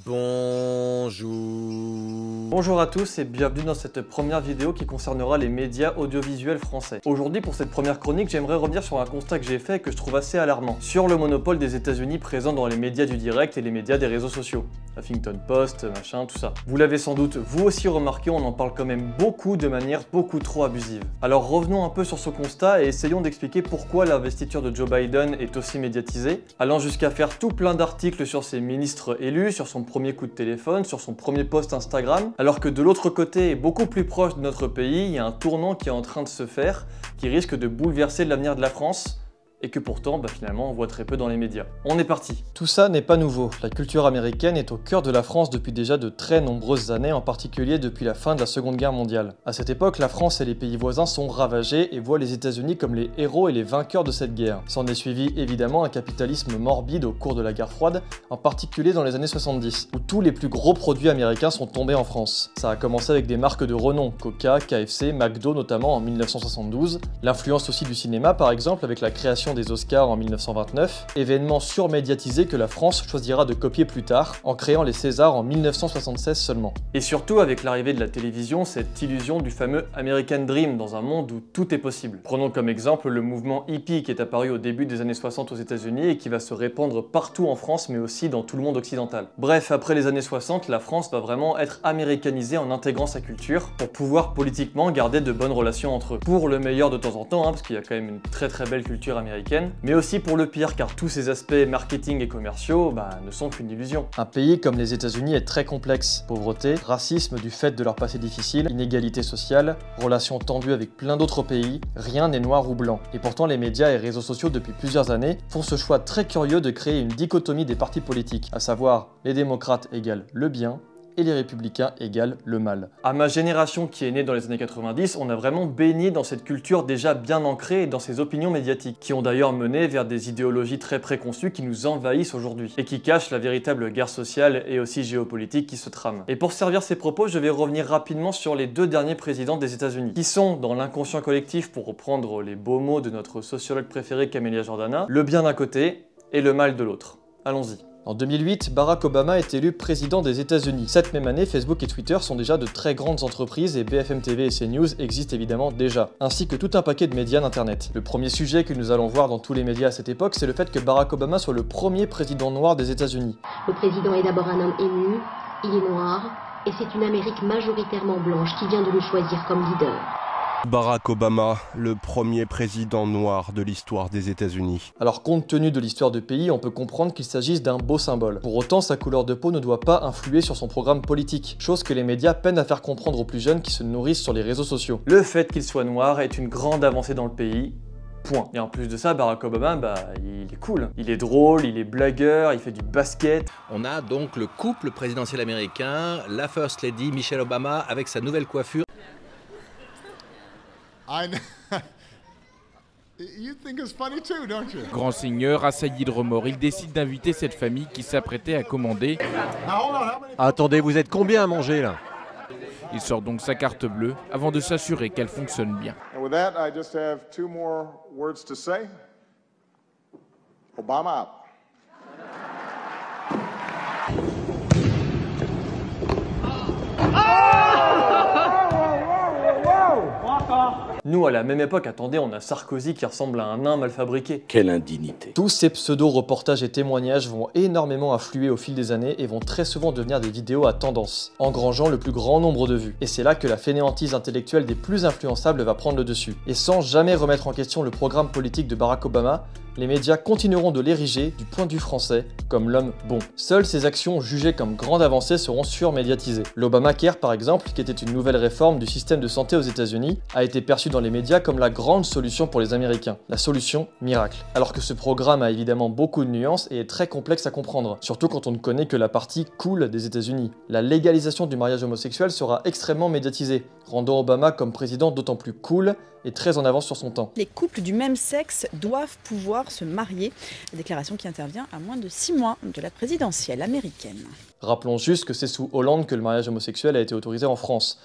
Bonjour. Bonjour à tous et bienvenue dans cette première vidéo qui concernera les médias audiovisuels français. Aujourd'hui, pour cette première chronique, j'aimerais revenir sur un constat que j'ai fait et que je trouve assez alarmant, sur le monopole des États-Unis présent dans les médias du direct et les médias des réseaux sociaux. Huffington Post, machin, tout ça. Vous l'avez sans doute vous aussi remarqué, on en parle quand même beaucoup de manière beaucoup trop abusive. Alors revenons un peu sur ce constat et essayons d'expliquer pourquoi l'investiture de Joe Biden est aussi médiatisée, allant jusqu'à faire tout plein d'articles sur ses ministres élus, sur son premier coup de téléphone, sur son premier post Instagram, alors que de l'autre côté, et beaucoup plus proche de notre pays, il y a un tournant qui est en train de se faire, qui risque de bouleverser l'avenir de la France, et que pourtant, finalement, on voit très peu dans les médias. On est parti. Tout ça n'est pas nouveau. La culture américaine est au cœur de la France depuis déjà de très nombreuses années, en particulier depuis la fin de la Seconde Guerre mondiale. À cette époque, la France et les pays voisins sont ravagés et voient les États-Unis comme les héros et les vainqueurs de cette guerre. S'en est suivi évidemment un capitalisme morbide au cours de la guerre froide, en particulier dans les années 70, où tous les plus gros produits américains sont tombés en France. Ça a commencé avec des marques de renom, Coca, KFC, McDo notamment en 1972, l'influence aussi du cinéma par exemple avec la création des Oscars en 1929, événement surmédiatisé que la France choisira de copier plus tard, en créant les Césars en 1976 seulement. Et surtout avec l'arrivée de la télévision, cette illusion du fameux American Dream dans un monde où tout est possible. Prenons comme exemple le mouvement hippie qui est apparu au début des années 60 aux États-Unis et qui va se répandre partout en France mais aussi dans tout le monde occidental. Bref, après les années 60, la France va vraiment être américanisée en intégrant sa culture pour pouvoir politiquement garder de bonnes relations entre eux. Pour le meilleur de temps en temps, parce qu'il y a quand même une très belle culture américaine, mais aussi pour le pire car tous ces aspects marketing et commerciaux ne sont qu'une illusion. Un pays comme les États-Unis est très complexe. Pauvreté, racisme du fait de leur passé difficile, inégalité sociale, relations tendues avec plein d'autres pays, rien n'est noir ou blanc. Et pourtant les médias et réseaux sociaux depuis plusieurs années font ce choix très curieux de créer une dichotomie des partis politiques, à savoir les démocrates égale le bien, et les républicains égale le mal. À ma génération qui est née dans les années 90, on a vraiment baigné dans cette culture déjà bien ancrée et dans ces opinions médiatiques, qui ont d'ailleurs mené vers des idéologies très préconçues qui nous envahissent aujourd'hui, et qui cachent la véritable guerre sociale et aussi géopolitique qui se trame. Et pour servir ces propos, je vais revenir rapidement sur les deux derniers présidents des États-Unis, qui sont, dans l'inconscient collectif, pour reprendre les beaux mots de notre sociologue préféré Camélia Jordana, le bien d'un côté et le mal de l'autre. Allons-y. En 2008, Barack Obama est élu président des États-Unis. Cette même année, Facebook et Twitter sont déjà de très grandes entreprises et BFM TV et CNews existent évidemment déjà, ainsi que tout un paquet de médias d'internet. Le premier sujet que nous allons voir dans tous les médias à cette époque, c'est le fait que Barack Obama soit le premier président noir des États-Unis. Le président est d'abord un homme ému, il est noir, et c'est une Amérique majoritairement blanche qui vient de le choisir comme leader. Barack Obama, le premier président noir de l'histoire des États-Unis. Alors compte tenu de l'histoire du pays, on peut comprendre qu'il s'agisse d'un beau symbole. Pour autant, sa couleur de peau ne doit pas influer sur son programme politique, chose que les médias peinent à faire comprendre aux plus jeunes qui se nourrissent sur les réseaux sociaux. Le fait qu'il soit noir est une grande avancée dans le pays. Point. Et en plus de ça, Barack Obama, il est cool. Il est drôle, il est blagueur, il fait du basket. On a donc le couple présidentiel américain, la First Lady Michelle Obama avec sa nouvelle coiffure. You think it's funny too, don't you? Grand seigneur, assailli de remords, il décide d'inviter cette famille qui s'apprêtait à commander. Attendez, vous êtes combien à manger là? Il sort donc sa carte bleue avant de s'assurer qu'elle fonctionne bien. And with that, I just have two more words to say. Obama out. Nous, à la même époque, attendez, on a Sarkozy qui ressemble à un nain mal fabriqué. Quelle indignité. Tous ces pseudo-reportages et témoignages vont énormément affluer au fil des années et vont très souvent devenir des vidéos à tendance, engrangeant le plus grand nombre de vues. Et c'est là que la fainéantise intellectuelle des plus influençables va prendre le dessus. Et sans jamais remettre en question le programme politique de Barack Obama, les médias continueront de l'ériger, du point de vue français, comme l'homme bon. Seules ces actions jugées comme grandes avancées seront surmédiatisées. L'Obamacare, par exemple, qui était une nouvelle réforme du système de santé aux États-Unis, a été perçue dans les médias comme la grande solution pour les Américains, la solution miracle. Alors que ce programme a évidemment beaucoup de nuances et est très complexe à comprendre, surtout quand on ne connaît que la partie cool des États-Unis. La légalisation du mariage homosexuel sera extrêmement médiatisée, rendant Obama comme président d'autant plus cool et très en avance sur son temps. Les couples du même sexe doivent pouvoir se marier, la déclaration qui intervient à moins de 6 mois de la présidentielle américaine. Rappelons juste que c'est sous Hollande que le mariage homosexuel a été autorisé en France.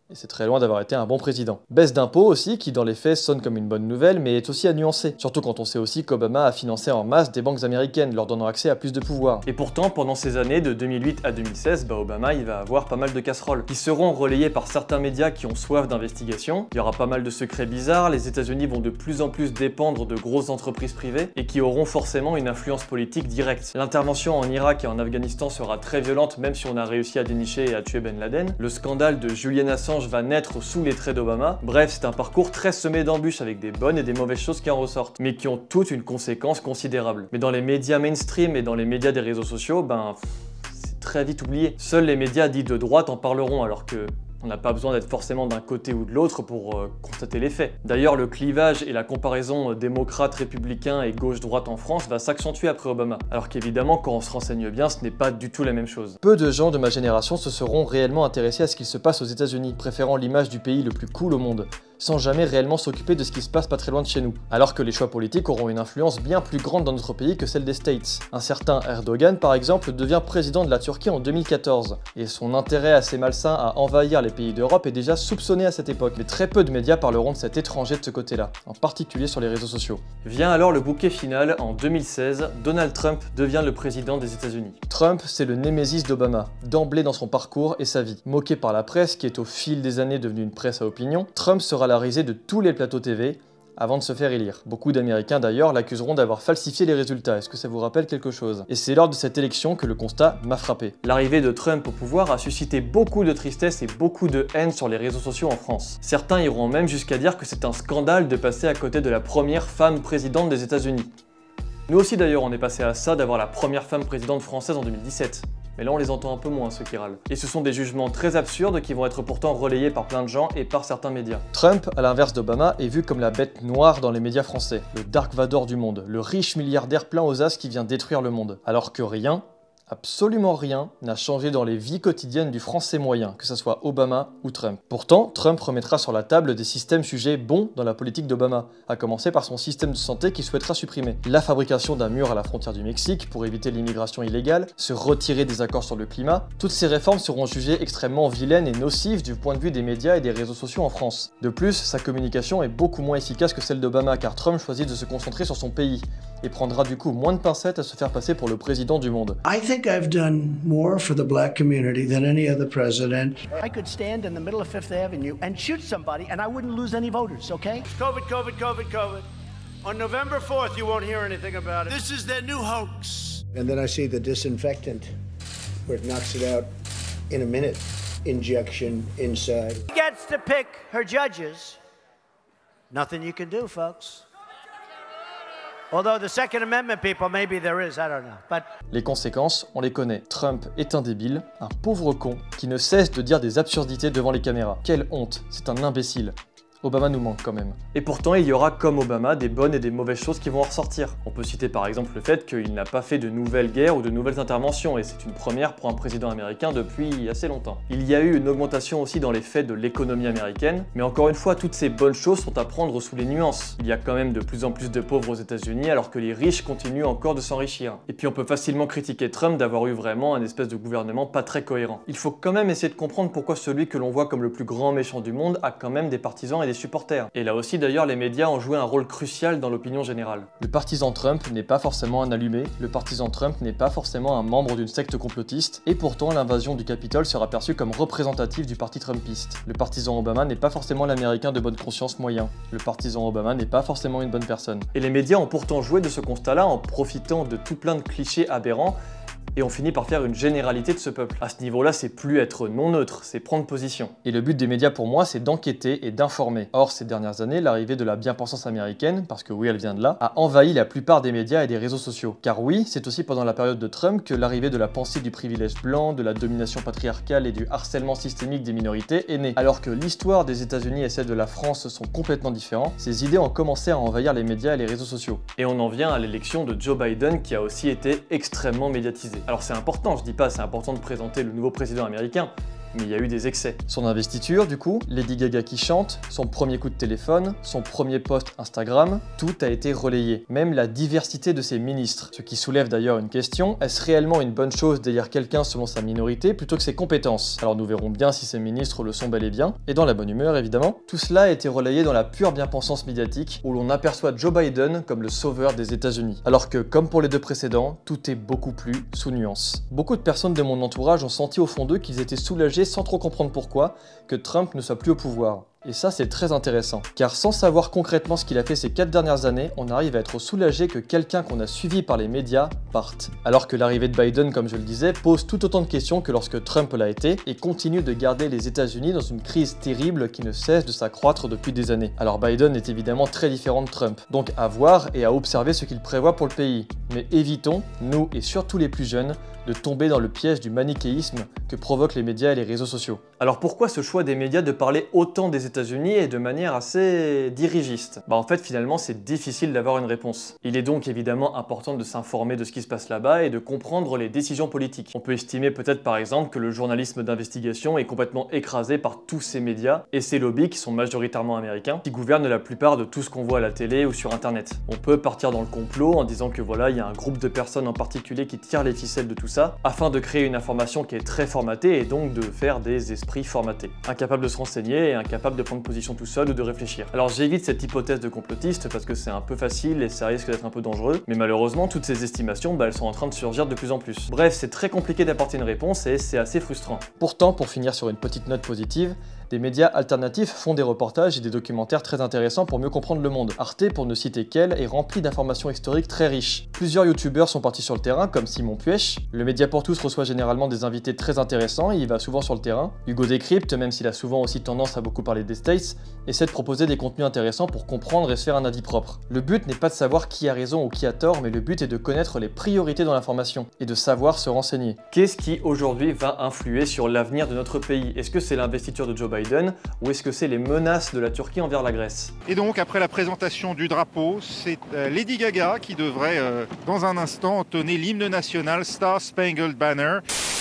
Et c'est très loin d'avoir été un bon président. Baisse d'impôts aussi, qui dans les faits sonne comme une bonne nouvelle, mais est aussi à nuancer. Surtout quand on sait aussi qu'Obama a financé en masse des banques américaines, leur donnant accès à plus de pouvoir. Et pourtant, pendant ces années, de 2008 à 2016, Obama il va avoir pas mal de casseroles, qui seront relayées par certains médias qui ont soif d'investigation. Il y aura pas mal de secrets bizarres, les États-Unis vont de plus en plus dépendre de grosses entreprises privées, et qui auront forcément une influence politique directe. L'intervention en Irak et en Afghanistan sera très violente, même si on a réussi à dénicher et à tuer Ben Laden. Le scandale de Julian Assange va naître sous les traits d'Obama. Bref, c'est un parcours très semé d'embûches avec des bonnes et des mauvaises choses qui en ressortent, mais qui ont toutes une conséquence considérable. Mais dans les médias mainstream et dans les médias des réseaux sociaux, c'est très vite oublié. Seuls les médias dits de droite en parleront, alors que on n'a pas besoin d'être forcément d'un côté ou de l'autre pour constater les faits. D'ailleurs, le clivage et la comparaison démocrate-républicain et gauche-droite en France va s'accentuer après Obama. Alors qu'évidemment, quand on se renseigne bien, ce n'est pas du tout la même chose. Peu de gens de ma génération se seront réellement intéressés à ce qu'il se passe aux États-Unis, préférant l'image du pays le plus cool au monde, sans jamais réellement s'occuper de ce qui se passe pas très loin de chez nous. Alors que les choix politiques auront une influence bien plus grande dans notre pays que celle des States. Un certain Erdogan, par exemple, devient président de la Turquie en 2014, et son intérêt assez malsain à envahir les pays d'Europe est déjà soupçonné à cette époque, mais très peu de médias parleront de cet étranger de ce côté-là, en particulier sur les réseaux sociaux. Vient alors le bouquet final, en 2016, Donald Trump devient le président des États-Unis. Trump, c'est le némésis d'Obama, d'emblée dans son parcours et sa vie. Moqué par la presse, qui est au fil des années devenue une presse à opinion, Trump sera la risée de tous les plateaux TV, avant de se faire élire. Beaucoup d'Américains d'ailleurs l'accuseront d'avoir falsifié les résultats. Est-ce que ça vous rappelle quelque chose? Et c'est lors de cette élection que le constat m'a frappé. L'arrivée de Trump au pouvoir a suscité beaucoup de tristesse et beaucoup de haine sur les réseaux sociaux en France. Certains iront même jusqu'à dire que c'est un scandale de passer à côté de la première femme présidente des États-Unis. Nous aussi d'ailleurs on est passé à ça d'avoir la première femme présidente française en 2017. Mais là on les entend un peu moins ceux qui râlent. Et ce sont des jugements très absurdes qui vont être pourtant relayés par plein de gens et par certains médias. Trump, à l'inverse d'Obama, est vu comme la bête noire dans les médias français, le Dark Vador du monde, le riche milliardaire plein aux as qui vient détruire le monde. Alors que rien, absolument rien, n'a changé dans les vies quotidiennes du français moyen, que ce soit Obama ou Trump. Pourtant, Trump remettra sur la table des systèmes jugés bons dans la politique d'Obama, à commencer par son système de santé qu'il souhaitera supprimer. La fabrication d'un mur à la frontière du Mexique pour éviter l'immigration illégale, se retirer des accords sur le climat, toutes ces réformes seront jugées extrêmement vilaines et nocives du point de vue des médias et des réseaux sociaux en France. De plus, sa communication est beaucoup moins efficace que celle d'Obama car Trump choisit de se concentrer sur son pays et prendra du coup moins de pincettes à se faire passer pour le président du monde. I think I've done more for the black community than any other president. I could stand in the middle of Fifth Avenue and shoot somebody and I wouldn't lose any voters, okay? COVID, COVID, COVID, COVID. On November 4th, you won't hear anything about it. This is their new hoax. And then I see the disinfectant, where it knocks it out in a minute. Injection inside. She gets to pick her judges. Nothing you can do, folks. Although the Second Amendment people, maybe there is, I don't know. But... Les conséquences, on les connaît. Trump est un débile, un pauvre con, qui ne cesse de dire des absurdités devant les caméras. Quelle honte, c'est un imbécile. Obama nous manque quand même. Et pourtant, il y aura, comme Obama, des bonnes et des mauvaises choses qui vont en ressortir. On peut citer par exemple le fait qu'il n'a pas fait de nouvelles guerres ou de nouvelles interventions, et c'est une première pour un président américain depuis assez longtemps. Il y a eu une augmentation aussi dans les faits de l'économie américaine, mais encore une fois, toutes ces bonnes choses sont à prendre sous les nuances. Il y a quand même de plus en plus de pauvres aux États-Unis, alors que les riches continuent encore de s'enrichir. Et puis on peut facilement critiquer Trump d'avoir eu vraiment un espèce de gouvernement pas très cohérent. Il faut quand même essayer de comprendre pourquoi celui que l'on voit comme le plus grand méchant du monde a quand même des partisans et des supporters. Et là aussi d'ailleurs les médias ont joué un rôle crucial dans l'opinion générale. Le partisan Trump n'est pas forcément un allumé, le partisan Trump n'est pas forcément un membre d'une secte complotiste, et pourtant l'invasion du Capitole sera perçue comme représentative du parti trumpiste. Le partisan Obama n'est pas forcément l'américain de bonne conscience moyen. Le partisan Obama n'est pas forcément une bonne personne. Et les médias ont pourtant joué de ce constat-là en profitant de tout plein de clichés aberrants, et on finit par faire une généralité de ce peuple. À ce niveau-là, c'est plus être non neutre, c'est prendre position. Et le but des médias pour moi, c'est d'enquêter et d'informer. Or, ces dernières années, l'arrivée de la bien-pensance américaine, parce que oui, elle vient de là, a envahi la plupart des médias et des réseaux sociaux. Car oui, c'est aussi pendant la période de Trump que l'arrivée de la pensée du privilège blanc, de la domination patriarcale et du harcèlement systémique des minorités est née. Alors que l'histoire des États-Unis et celle de la France sont complètement différentes, ces idées ont commencé à envahir les médias et les réseaux sociaux. Et on en vient à l'élection de Joe Biden qui a aussi été extrêmement médiatisée. Alors c'est important, je dis pas c'est important de présenter le nouveau président américain, mais il y a eu des excès. Son investiture, du coup, Lady Gaga qui chante, son premier coup de téléphone, son premier post Instagram, tout a été relayé. Même la diversité de ses ministres. Ce qui soulève d'ailleurs une question, est-ce réellement une bonne chose d'élire quelqu'un selon sa minorité plutôt que ses compétences? Alors nous verrons bien si ces ministres le sont bel et bien, et dans la bonne humeur évidemment. Tout cela a été relayé dans la pure bien-pensance médiatique, où l'on aperçoit Joe Biden comme le sauveur des États-Unis. Alors que, comme pour les deux précédents, tout est beaucoup plus sous nuance. Beaucoup de personnes de mon entourage ont senti au fond d'eux qu'ils étaient soulagés sans trop comprendre pourquoi, que Trump ne soit plus au pouvoir. Et ça, c'est très intéressant, car sans savoir concrètement ce qu'il a fait ces 4 dernières années, on arrive à être soulagé que quelqu'un qu'on a suivi par les médias parte. Alors que l'arrivée de Biden, comme je le disais, pose tout autant de questions que lorsque Trump l'a été, et continue de garder les États-Unis dans une crise terrible qui ne cesse de s'accroître depuis des années. Alors Biden est évidemment très différent de Trump, donc à voir et à observer ce qu'il prévoit pour le pays. Mais évitons, nous et surtout les plus jeunes, de tomber dans le piège du manichéisme que provoquent les médias et les réseaux sociaux. Alors pourquoi ce choix des médias de parler autant des États-Unis et de manière assez dirigiste? En fait finalement c'est difficile d'avoir une réponse. Il est donc évidemment important de s'informer de ce qui se passe là-bas et de comprendre les décisions politiques. On peut estimer peut-être par exemple que le journalisme d'investigation est complètement écrasé par tous ces médias et ces lobbies qui sont majoritairement américains, qui gouvernent la plupart de tout ce qu'on voit à la télé ou sur internet. On peut partir dans le complot en disant que voilà, il y a un groupe de personnes en particulier qui tirent les ficelles de tout ça, afin de créer une information qui est très formatée et donc de faire des esprits formatés, incapables de se renseigner et incapables de prendre position tout seul ou de réfléchir. Alors j'évite cette hypothèse de complotiste parce que c'est un peu facile et ça risque d'être un peu dangereux, mais malheureusement toutes ces estimations elles sont en train de surgir de plus en plus. Bref, c'est très compliqué d'apporter une réponse et c'est assez frustrant. Pourtant, pour finir sur une petite note positive, des médias alternatifs font des reportages et des documentaires très intéressants pour mieux comprendre le monde. Arte, pour ne citer qu'elle, est rempli d'informations historiques très riches. Plusieurs youtubeurs sont partis sur le terrain, comme Simon Puech. Le Média pour tous reçoit généralement des invités très intéressants et il va souvent sur le terrain. Hugo Décrypte, même s'il a souvent aussi tendance à beaucoup parler des States, essaie de proposer des contenus intéressants pour comprendre et se faire un avis propre. Le but n'est pas de savoir qui a raison ou qui a tort, mais le but est de connaître les priorités dans l'information et de savoir se renseigner. Qu'est-ce qui aujourd'hui va influer sur l'avenir de notre pays? Est-ce que c'est l'investiture de Joe Biden ou est-ce que c'est les menaces de la Turquie envers la Grèce? Et donc après la présentation du drapeau, c'est Lady Gaga qui devrait dans un instant entonner l'hymne national Star Spangled Banner.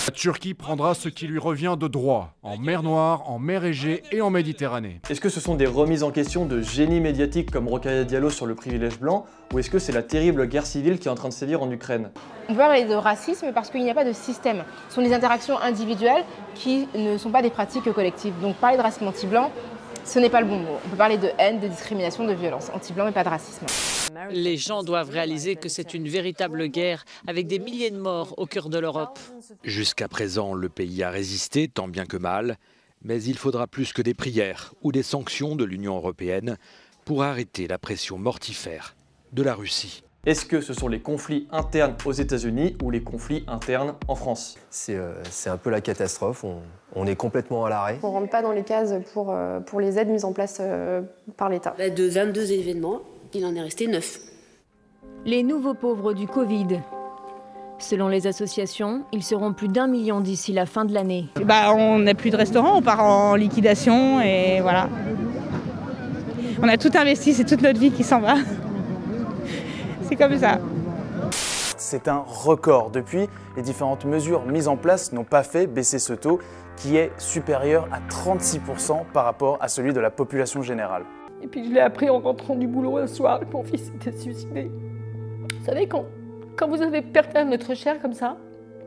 La Turquie prendra ce qui lui revient de droit, en mer Noire, en mer Égée et en Méditerranée. Est-ce que ce sont des remises en question de génie médiatique comme Rokhaya Diallo sur le privilège blanc, ou est-ce que c'est la terrible guerre civile qui est en train de sévir en Ukraine? On peut parler de racisme parce qu'il n'y a pas de système. Ce sont des interactions individuelles qui ne sont pas des pratiques collectives. Donc parler de racisme anti-blanc, ce n'est pas le bon mot. On peut parler de haine, de discrimination, de violence anti-blanc, mais pas de racisme. Les gens doivent réaliser que c'est une véritable guerre avec des milliers de morts au cœur de l'Europe. Jusqu'à présent, le pays a résisté tant bien que mal, mais il faudra plus que des prières ou des sanctions de l'Union européenne pour arrêter la pression mortifère de la Russie. Est-ce que ce sont les conflits internes aux États-Unis ou les conflits internes en France? C'est un peu la catastrophe, on est complètement à l'arrêt. On ne rentre pas dans les cases pour les aides mises en place par l'État. De 22 événements, il en est resté 9. Les nouveaux pauvres du Covid. Selon les associations, ils seront plus d'1 million d'ici la fin de l'année. On n'a plus de restaurant, on part en liquidation et voilà. On a tout investi, c'est toute notre vie qui s'en va. C'est comme ça. C'est un record. Depuis, les différentes mesures mises en place n'ont pas fait baisser ce taux qui est supérieur à 36% par rapport à celui de la population générale. Et puis je l'ai appris en rentrant du boulot un soir que mon fils s'était suicidé. Vous savez, quand vous avez perdu un être cher comme ça,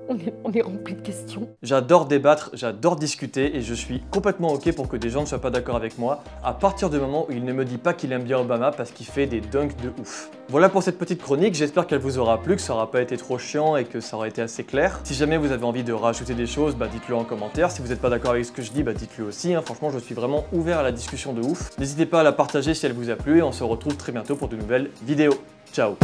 on est rempli de questions. J'adore débattre, j'adore discuter et je suis complètement ok pour que des gens ne soient pas d'accord avec moi à partir du moment où il ne me dit pas qu'il aime bien Obama parce qu'il fait des dunks de ouf. Voilà pour cette petite chronique, j'espère qu'elle vous aura plu, que ça n'aura pas été trop chiant et que ça aura été assez clair. Si jamais vous avez envie de rajouter des choses, dites-le en commentaire. Si vous n'êtes pas d'accord avec ce que je dis, dites-le aussi. Franchement, je suis vraiment ouvert à la discussion de ouf. N'hésitez pas à la partager si elle vous a plu et on se retrouve très bientôt pour de nouvelles vidéos. Ciao!